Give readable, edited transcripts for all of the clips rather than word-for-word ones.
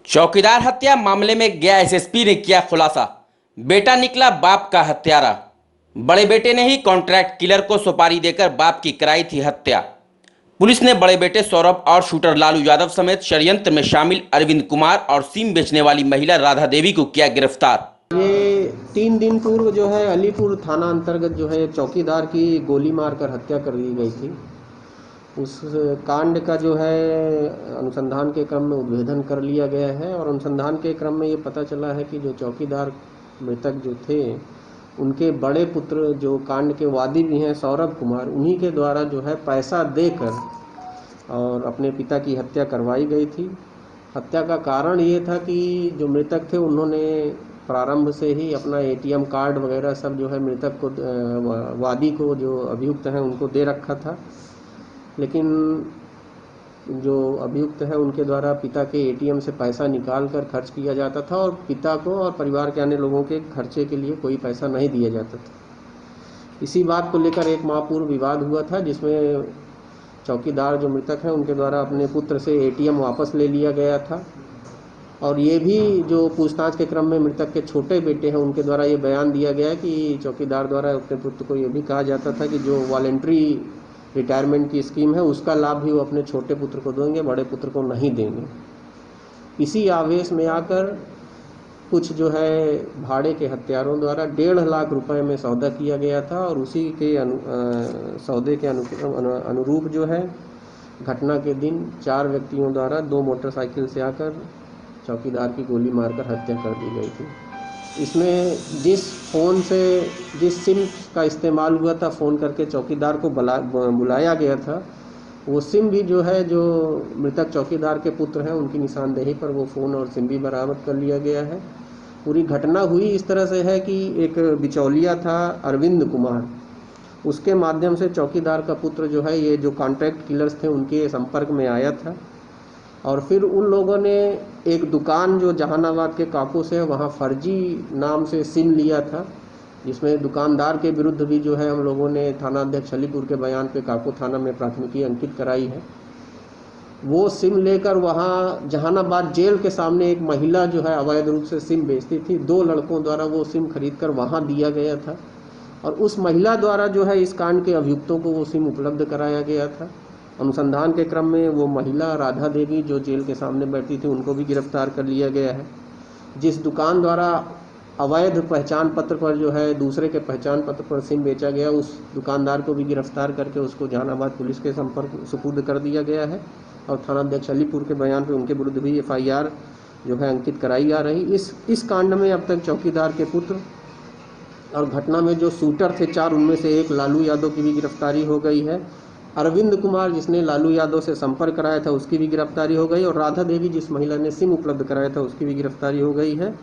चौकीदार हत्या मामले में गया एसएसपी ने किया खुलासा। बेटा निकला बाप का हत्यारा। बड़े बेटे ने ही कॉन्ट्रैक्ट किलर को सुपारी देकर बाप की कराई थी हत्या। पुलिस ने बड़े बेटे सौरभ और शूटर लालू यादव समेत षड्यंत्र में शामिल अरविंद कुमार और सिम बेचने वाली महिला राधा देवी को किया गिरफ्तार। ये 3 दिन पूर्व जो है अलीपुर थाना अंतर्गत जो है चौकीदार की गोली मारकर हत्या कर दी गई थी। उस कांड का जो है अनुसंधान के क्रम में उद्भेदन कर लिया गया है और अनुसंधान के क्रम में ये पता चला है कि जो चौकीदार मृतक जो थे उनके बड़े पुत्र जो कांड के वादी भी हैं सौरभ कुमार, उन्हीं के द्वारा जो है पैसा देकर और अपने पिता की हत्या करवाई गई थी। हत्या का कारण ये था कि जो मृतक थे उन्होंने प्रारंभ से ही अपना एटीएम कार्ड वगैरह सब जो है मृतक को वादी को जो अभियुक्त हैं उनको दे रखा था, लेकिन जो अभियुक्त है उनके द्वारा पिता के एटीएम से पैसा निकाल कर खर्च किया जाता था और पिता को और परिवार के अन्य लोगों के खर्चे के लिए कोई पैसा नहीं दिया जाता था। इसी बात को लेकर एक माह पूर्व विवाद हुआ था जिसमें चौकीदार जो मृतक हैं उनके द्वारा अपने पुत्र से एटीएम वापस ले लिया गया था और ये भी जो पूछताछ के क्रम में मृतक के छोटे बेटे हैं उनके द्वारा ये बयान दिया गया कि चौकीदार द्वारा अपने पुत्र को ये भी कहा जाता था कि जो वॉलंटरी रिटायरमेंट की स्कीम है उसका लाभ भी वो अपने छोटे पुत्र को देंगे, बड़े पुत्र को नहीं देंगे। इसी आवेश में आकर कुछ जो है भाड़े के हत्यारों द्वारा 1.5 लाख रुपए में सौदा किया गया था और उसी के सौदे के अनुरूप जो है घटना के दिन 4 व्यक्तियों द्वारा 2 मोटरसाइकिल से आकर चौकीदार की गोली मारकर हत्या कर दी गई थी। इसमें जिस सिम का इस्तेमाल हुआ था, फ़ोन करके चौकीदार को बुलाया गया था, वो सिम भी जो है जो मृतक चौकीदार के पुत्र हैं उनकी निशानदेही पर वो फ़ोन और सिम भी बरामद कर लिया गया है। पूरी घटना हुई इस तरह से है कि एक बिचौलिया था अरविंद कुमार, उसके माध्यम से चौकीदार का पुत्र जो है ये जो कॉन्ट्रैक्ट किलर्स थे उनके संपर्क में आया था और फिर उन लोगों ने एक दुकान जो जहानाबाद के काको से है वहाँ फर्जी नाम से सिम लिया था, जिसमें दुकानदार के विरुद्ध भी जो है हम लोगों ने थाना अध्यक्ष अलीपुर के बयान पे काको थाना में प्राथमिकी अंकित कराई है। वो सिम लेकर वहाँ जहानाबाद जेल के सामने एक महिला जो है अवैध रूप से सिम बेचती थी, 2 लड़कों द्वारा वो सिम खरीद कर वहाँ दिया गया था और उस महिला द्वारा जो है इस कांड के अभियुक्तों को वो सिम उपलब्ध कराया गया था। अनुसंधान के क्रम में वो महिला राधा देवी जो जेल के सामने बैठी थी उनको भी गिरफ्तार कर लिया गया है। जिस दुकान द्वारा अवैध पहचान पत्र पर जो है दूसरे के पहचान पत्र पर सिम बेचा गया, उस दुकानदार को भी गिरफ्तार करके उसको जहानाबाद पुलिस के संपर्क सुपुर्द कर दिया गया है और थाना अध्यक्ष अलीपुर के बयान पर उनके विरुद्ध भी FIR जो है अंकित कराई जा रही। इस कांड में अब तक चौकीदार के पुत्र और घटना में जो शूटर थे 4 उनमें से एक लालू यादव की भी गिरफ्तारी हो गई है। अरविंद कुमार जिसने लालू यादव से संपर्क कराया था उसकी भी गिरफ्तारी हो गई और राधा देवी जिस महिला ने सिम उपलब्ध कराया था उसकी भी गिरफ्तारी हो गई है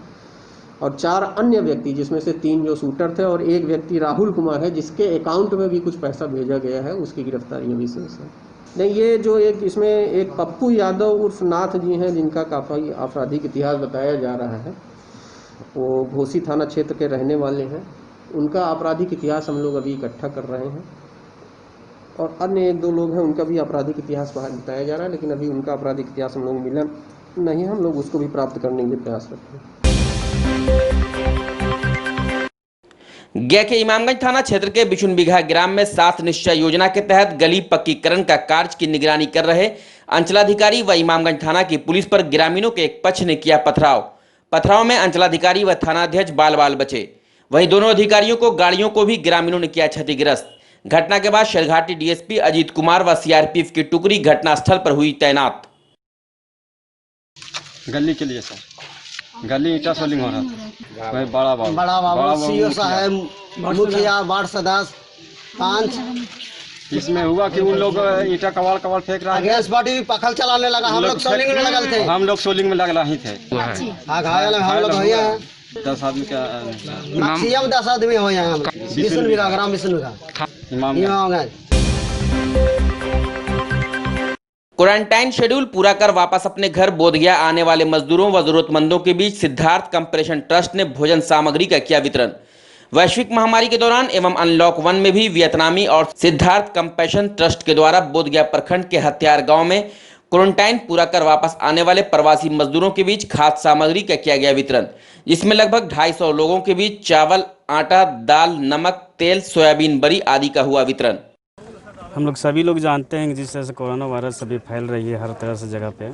और 4 अन्य व्यक्ति जिसमें से 3 जो शूटर थे और एक व्यक्ति राहुल कुमार है जिसके अकाउंट में भी कुछ पैसा भेजा गया है, उसकी गिरफ्तारी अभी शेष है। नहीं, ये जो इसमें एक पप्पू यादव उर्फ नाथ जी हैं जिनका काफ़ी आपराधिक इतिहास बताया जा रहा है, वो घोसी थाना क्षेत्र के रहने वाले हैं। उनका आपराधिक इतिहास हम लोग अभी इकट्ठा कर रहे हैं और अन्य 1-2 लोग हैं उनका भी आपराधिक इतिहास बाहर बताया जा रहा है, लेकिन अभी उनका आपराधिक इतिहास हम लोग मिला नहीं, हम लोग उसको भी प्राप्त करने के लिए प्रयास करते हैं। गया के इमामगंज थाना क्षेत्र के बिशुन बिघा ग्राम में 7 निश्चय योजना के तहत गली पक्कीकरण का कार्य की निगरानी कर रहे अंचलाधिकारी व इमामगंज थाना की पुलिस पर ग्रामीणों के एक पक्ष ने किया पथराव में अंचलाधिकारी व थानाध्यक्ष बाल बचे। वहीं दोनों अधिकारियों को गाड़ियों को भी ग्रामीणों ने किया क्षतिग्रस्त। घटना के बाद शेरघाटी DSP अजीत कुमार व CRPF की टुकड़ी घटनास्थल पर हुई तैनात। गली के लिए सर, गली ईटा सोलिंग हो रहा था। भाई बड़ा बाबू CO साहब, मुखिया, वार्ड सदस्य 5। इसमें हुआ कि उन लोग ईटा कवाड़ फेंक रहा है। गैस पार्टी भी पखल चलाने लगा, हम लोग सोलिंग में लगल थे। हम लोग सोलिंग में लग ही थे। घायल हम लोग भैया हैं 10 आदमी का मैक्सिमम 10 आदमी हो यहाँ हम बिशुन बिघा ग्राम बिशुन बिघा इमामगंज। क्वारंटाइन शेड्यूल पूरा कर वापस अपने घर बोधगया आने वाले मजदूरों व जरूरतमंदों के बीच सिद्धार्थ कंप्रेशन ट्रस्ट ने भोजन सामग्री का किया वितरण। वैश्विक महामारी के दौरान एवं अनलॉक 1 में भी वियतनामी और सिद्धार्थ कंपैशन ट्रस्ट के द्वारा बोधगया प्रखंड के हथियार गांव में क्वारंटाइन पूरा कर वापस आने वाले प्रवासी मजदूरों के बीच खाद्य सामग्री का किया गया वितरण, जिसमें लगभग 250 लोगों के बीच चावल, आटा, दाल, नमक, तेल, सोयाबीन बड़ी आदि का हुआ वितरण। हम लोग सभी लोग जानते हैं कि जिस तरह से कोरोना वायरस अभी फैल रही है हर तरह से जगह पे,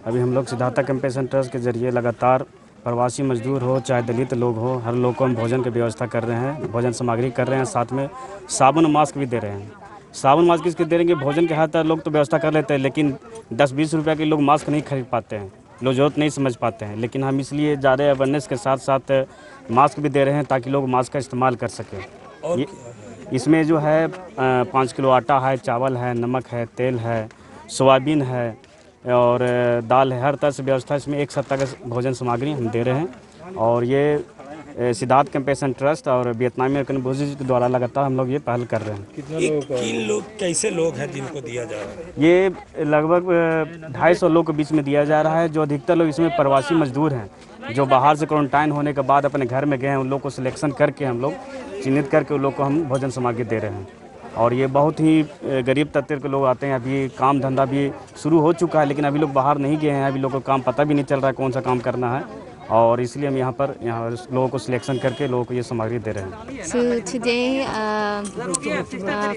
अभी हम लोग सिद्धार्थ कंपैशन ट्रस्ट के जरिए लगातार प्रवासी मजदूर हो चाहे दलित लोग हो, हर लोग को हम भोजन की व्यवस्था कर रहे हैं, भोजन सामग्री कर रहे हैं, साथ में साबुन मास्क भी दे रहे हैं। साबुन मास्क किसके दे रहे हैं? भोजन के हर तरह लोग तो व्यवस्था कर लेते हैं, लेकिन 10-20 रुपये के लोग मास्क नहीं खरीद पाते हैं, लोग ज़रूरत नहीं समझ पाते हैं, लेकिन हम इसलिए ज़्यादा अवेयरनेस के साथ साथ मास्क भी दे रहे हैं ताकि लोग मास्क का इस्तेमाल कर सकें। इसमें जो है 5 किलो आटा है, चावल है, नमक है, तेल है, सोयाबीन है और दाल है, हर तरह से व्यवस्था इसमें एक सप्ताह का भोजन सामग्री हम दे रहे हैं। और ये सिद्धार्थ कंपैशन ट्रस्ट और वियतनामी अमेरिकन भोजन के द्वारा लगातार हम लोग ये पहल कर रहे हैं। किन लोग, कैसे लोग हैं जिनको दिया जा रहा है? ये लगभग 250 लोग के बीच में दिया जा रहा है, जो अधिकतर लोग इसमें प्रवासी मजदूर हैं, जो बाहर से क्वारंटाइन होने के बाद अपने घर में गए हैं, उन लोग को सिलेक्शन करके हम लोग चिन्हित करके उन लोग को हम भोजन सामग्री दे रहे हैं। और ये बहुत ही गरीब तबके के लोग आते हैं। अभी काम धंधा भी शुरू हो चुका है, लेकिन अभी लोग बाहर नहीं गए हैं, अभी लोगों को काम पता भी नहीं चल रहा है कौन सा काम करना है, और इसलिए हम यहाँ लोगों को सिलेक्शन करके लोगों को ये सामग्री दे रहे हैं। So today, a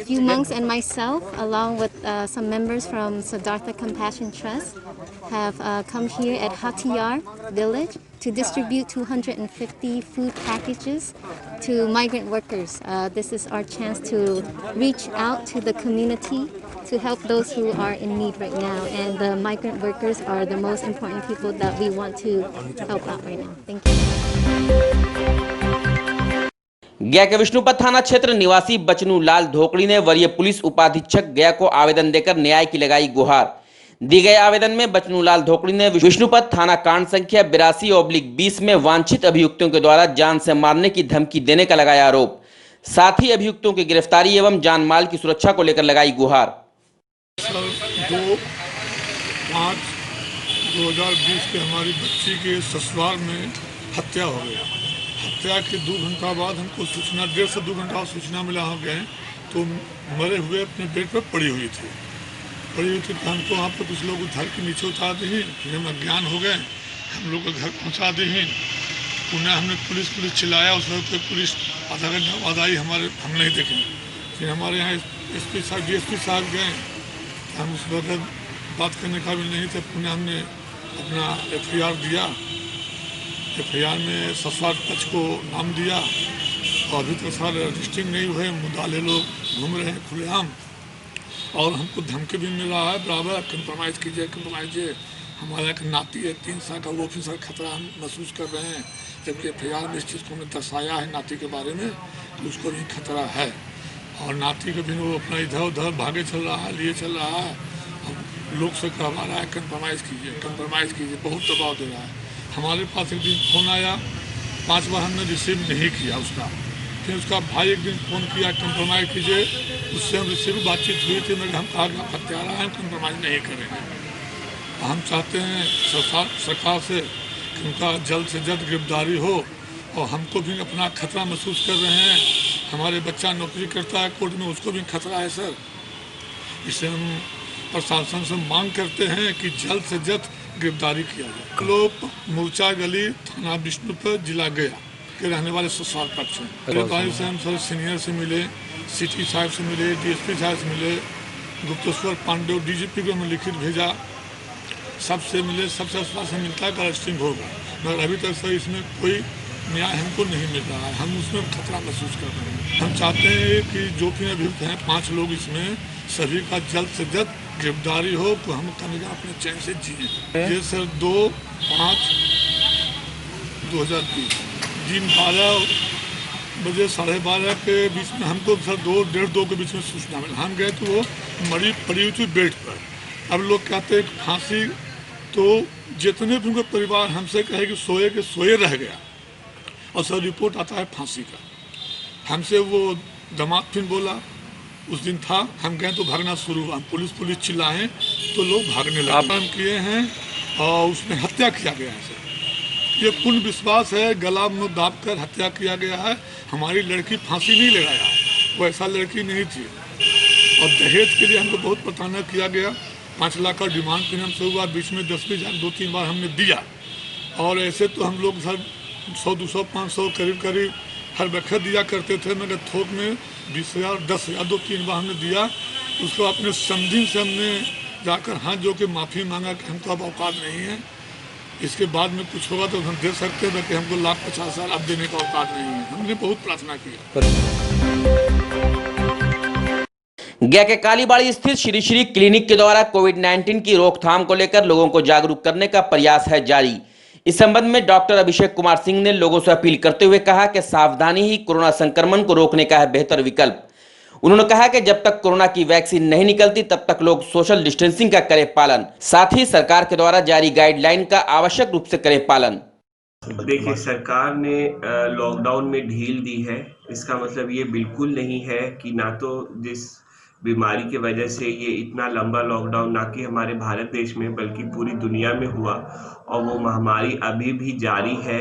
few monks and myself, along with some members from Siddhartha Compassion Trust, have come here at Hatiyar village to distribute 250 food packages to migrant workers. This is our chance to reach out to the community to help those who are in need right now, and the migrant workers are the most important people that we want to help out right now. Thank you. गया के विष्णुपद थाना क्षेत्र निवासी बचनू लाल धोकड़ी ने वरीय police उपाधीक्षक गया को आवेदन देकर न्याय की लगाई गुहार। दी गए आवेदन में बचनू लाल धोकड़ी ने विष्णुपद थाना कांड संख्या 82/20 में वांछित अभियुक्तों के द्वारा जान से मारने की धमकी देने का लगाया आरोप, साथ ही अभियुक्तों की गिरफ्तारी एवं जान माल की सुरक्षा को लेकर लगाई गुहार। 2/5/2020 के हमारी बच्ची के ससुराल में हत्या हो गया। हत्या के 2 घंटा बाद हमको सूचना, 1.5 से 2 घंटा सूचना मिला, हम गए तो मरे हुए अपने बेड पर पड़ी हुई थी। तो हमको वहाँ पर कुछ लोग उधर के नीचे उतार दी, फिर हम अज्ञान हो गए, हम लोग को घर पहुँचा दी। पुनः हमने पुलिस चिल्लाया, उस वक्त पुलिस आधा घंटा बाद आई, हम नहीं देखे। फिर हमारे यहाँ SP साहब, DSP साहब गए, हम उस वक्त बात करने काबिल नहीं थे। पुनः हमने अपना FIR दिया, FIR में ससुराल पक्ष को नाम दिया, और अभी तक सारे रजिस्टरिंग नहीं हुए, मुद्दाले लोग घूम रहे हैं खुलेआम, और हमको धमकी भी मिल रहा है बराबर, कंप्रोमाइज़ कीजिए। हमारा एक नाती है 3 साल का, वो भी सर खतरा हम महसूस कर रहे हैं, जबकि FIR में इस चीज़ को हमने दर्शाया है नाती के बारे में, तो उसको भी खतरा है। और नाती के भी वो अपना इधर उधर भागे चल रहा है, लिए चल रहा है, लोग से कहवा रहा है कंप्रोमाइज़ कीजिए, बहुत दबाव दे रहा है। हमारे पास एक दिन फ़ोन आया, 5 बार हमने रिसीव नहीं किया उसका। फिर उसका भाई एक दिन फ़ोन किया, कंप्रोमाइज़ कीजिए, उससे हम रिसीव बातचीत हुई थी, हम कहा कि आप हत्यारा हैं, कंप्रोमाइज़ नहीं करेंगे। हम चाहते हैं सरकार से कि उनका जल्द से जल्द गिरफ्तारी हो, और हमको भी अपना खतरा महसूस कर रहे हैं। हमारे बच्चा नौकरी करता है कोर्ट में, उसको भी खतरा है सर। इसे हम प्रशासन से मांग करते हैं कि जल्द से जल्द गिरफ्तारी किया जाए। लोग मूर्चा गली, थाना विष्णुपद, जिला गया के रहने वाले ससुराल पक्ष हैं। गिरफ्तारी से हम सर सीनियर से मिले, सिटी साहब से मिले, DSP साहब से मिले, गुप्तेश्वर पांडे DGP को हमने लिखित भेजा, सबसे मिले, सबसे अस्पताल से मिलता है अरेस्टिंग होगा, मगर अभी तक सर इसमें कोई न्याय हमको नहीं मिल रहा है। हम उसमें खतरा महसूस कर रहे हैं। हम चाहते हैं कि जो भी अभियुक्त हैं 5 लोग, इसमें सभी का जल्द से जल्द गिरफ्तारी हो, तो हम कम से कम अपने चैन से जिए। ये सर 2/5/2020 दिन 12 बजे 12:30 के बीच में हमको सर 1:30-2 के बीच में सूचना मिली। हम गए तो वो मरी पड़ी हुई थी बेड पर। अब लोग कहते हैं फांसी, तो जितने भी उनका परिवार हमसे कहे कि सोए के सोए रह गया, और सर रिपोर्ट आता है फांसी का। हमसे वो दामाद फिर बोला, उस दिन था, हम गए तो भागना शुरू हुआ, पुलिस चिल्लाएं तो लोग भागने लगे। हम किए हैं और उसमें हत्या किया गया है सर। ये पूर्ण विश्वास है, गला में दाब कर हत्या किया गया है। हमारी लड़की फांसी नहीं लगाया, वो ऐसा लड़की नहीं थी। और दहेज के लिए हमको बहुत प्रताड़ना किया गया, 5 लाख का डिमांड पेमेंट से हुआ, बीच में 10-20 हज़ार 2-3 बार हमने दिया। और ऐसे तो हम लोग सर 100-200 500 करीब हर वक्त दिया करते थे, मगर थोक में 20,000 10,000 2-3 बार हमने दिया। उसको अपने समझी से हमने जाकर हाथ जो के माफ़ी मांगा कि हमको अब औकात नहीं है, इसके बाद में कुछ होगा तो हम दे सकते हैं, कि हमको 1,50,000 अब देने का औकात नहीं है। हमने बहुत प्रार्थना की। गया के कालीबाड़ी स्थित श्री श्री क्लिनिक के द्वारा कोविड-19 की रोकथाम को लेकर लोगों को जागरूक करने का प्रयास है जारी। इस संबंध में डॉक्टर अभिषेक कुमार सिंह ने लोगों से अपील करते हुए कहा कि सावधानी ही कोरोना संक्रमण को रोकने का है बेहतर विकल्प। उन्होंने कहा कि जब तक कोरोना की वैक्सीन नहीं निकलती तब तक लोग सोशल डिस्टेंसिंग का करें पालन, साथ ही सरकार के द्वारा जारी गाइडलाइन का आवश्यक रूप से करें पालन। देखिए, सरकार ने लॉकडाउन में ढील दी है, इसका मतलब ये बिल्कुल नहीं है कि ना तो जिस बीमारी की वजह से ये इतना लंबा लॉकडाउन ना कि हमारे भारत देश में बल्कि पूरी दुनिया में हुआ, और वो महामारी अभी भी जारी है,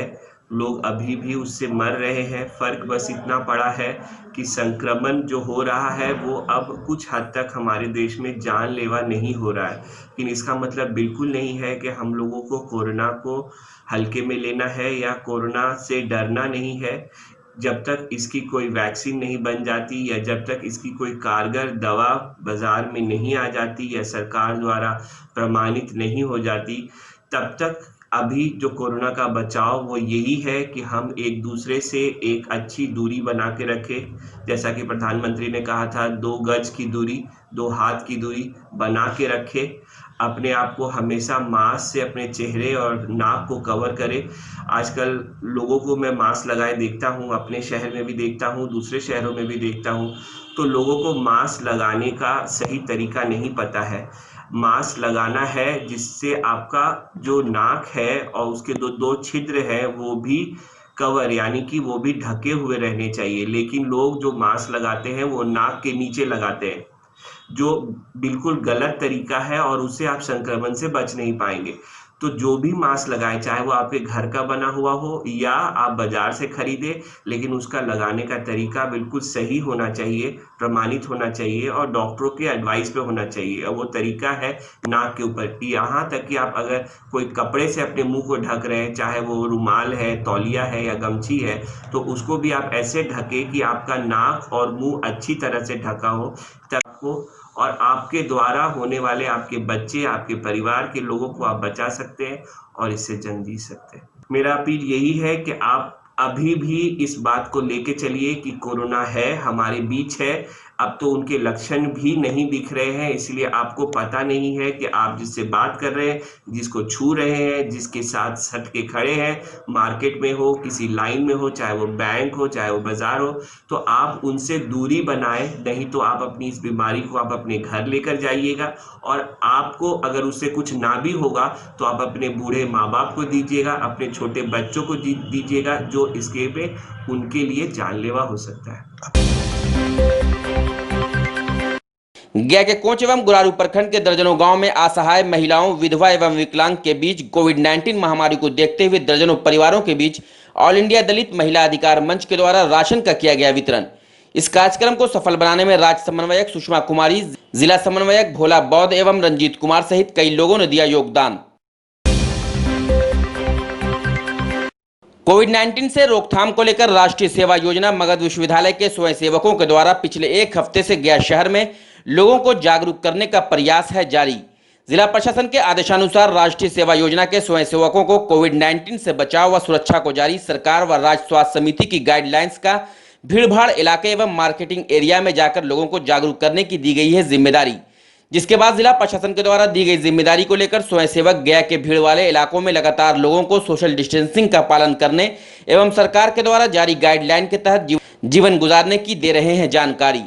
लोग अभी भी उससे मर रहे हैं। फ़र्क बस इतना पड़ा है कि संक्रमण जो हो रहा है वो अब कुछ हद तक हमारे देश में जानलेवा नहीं हो रहा है, लेकिन इसका मतलब बिल्कुल नहीं है कि हम लोगों को कोरोना को हल्के में लेना है या कोरोना से डरना नहीं है। जब तक इसकी कोई वैक्सीन नहीं बन जाती या जब तक इसकी कोई कारगर दवा बाज़ार में नहीं आ जाती या सरकार द्वारा प्रमाणित नहीं हो जाती, तब तक अभी जो कोरोना का बचाव वो यही है कि हम एक दूसरे से एक अच्छी दूरी बना के रखें। जैसा कि प्रधानमंत्री ने कहा था, 2 गज की दूरी, 2 हाथ की दूरी बना के रखें। अपने आप को हमेशा मास्क से अपने चेहरे और नाक को कवर करें। आजकल लोगों को मैं मास्क लगाए देखता हूँ, अपने शहर में भी देखता हूँ, दूसरे शहरों में भी देखता हूँ, तो लोगों को मास्क लगाने का सही तरीका नहीं पता है। मास्क लगाना है जिससे आपका जो नाक है और उसके दो छिद्र हैं वो भी कवर, यानी कि वो भी ढके हुए रहने चाहिए। लेकिन लोग जो मास्क लगाते हैं वो नाक के नीचे लगाते हैं, जो बिल्कुल गलत तरीका है और उससे आप संक्रमण से बच नहीं पाएंगे। तो जो भी मास्क लगाए, चाहे वो आपके घर का बना हुआ हो या आप बाजार से खरीदे, लेकिन उसका लगाने का तरीका बिल्कुल सही होना चाहिए, प्रमाणित होना चाहिए और डॉक्टरों के एडवाइस पे होना चाहिए। और वो तरीका है नाक के ऊपर, यहाँ तक कि आप अगर कोई कपड़े से अपने मुंह को ढक रहे हैं, चाहे वो रुमाल है, तौलिया है या गमछी है, तो उसको भी आप ऐसे ढकें कि आपका नाक और मुंह अच्छी तरह से ढका हो, तब को और आपके द्वारा होने वाले आपके बच्चे, आपके परिवार के लोगों को आप बचा सकते हैं और इससे जंग जीत सकते हैं। मेरा अपील यही है कि आप अभी भी इस बात को लेके चलिए कि कोरोना है, हमारे बीच है। अब तो उनके लक्षण भी नहीं दिख रहे हैं, इसलिए आपको पता नहीं है कि आप जिससे बात कर रहे हैं, जिसको छू रहे हैं, जिसके साथ सट के खड़े हैं, मार्केट में हो, किसी लाइन में हो, चाहे वो बैंक हो, चाहे वो बाजार हो, तो आप उनसे दूरी बनाएं, नहीं तो आप अपनी इस बीमारी को आप अपने घर लेकर जाइएगा। और आपको अगर उससे कुछ ना भी होगा तो आप अपने बूढ़े माँ बाप को दीजिएगा, अपने छोटे बच्चों को दीजिएगा, जो इसके पे उनके लिए जानलेवा हो सकता है। गया के कोंच एवं गुरारू प्रखंड के दर्जनों गांव में असहाय महिलाओं, विधवा एवं विकलांग के बीच कोविड-19 महामारी को देखते हुए दर्जनों परिवारों के बीच ऑल इंडिया दलित महिला अधिकार मंच के द्वारा राशन का किया गया वितरण। इस कार्यक्रम को सफल बनाने में राज्य समन्वयक सुषमा कुमारी, जिला समन्वयक भोला बौद्ध एवं रंजीत कुमार सहित कई लोगों ने दिया योगदान। कोविड-19 से रोकथाम को लेकर राष्ट्रीय सेवा योजना मगध विश्वविद्यालय के स्वयंसेवकों के द्वारा पिछले 1 हफ्ते से गया शहर में लोगों को जागरूक करने का प्रयास है जारी। जिला प्रशासन के आदेशानुसार राष्ट्रीय सेवा योजना के स्वयंसेवकों को कोविड-19 से बचाव व सुरक्षा को जारी सरकार व राज्य स्वास्थ्य समिति की गाइडलाइंस का भीड़भाड़ इलाके एवं मार्केटिंग एरिया में जाकर लोगों को जागरूक करने की दी गई है जिम्मेदारी। जिसके बाद जिला प्रशासन के द्वारा दी गई जिम्मेदारी को लेकर स्वयंसेवक गया के भीड़ वाले इलाकों में लगातार लोगों को सोशल डिस्टेंसिंग का पालन करने एवं सरकार के द्वारा जारी गाइडलाइन के तहत जीवन गुजारने की दे रहे हैं जानकारी।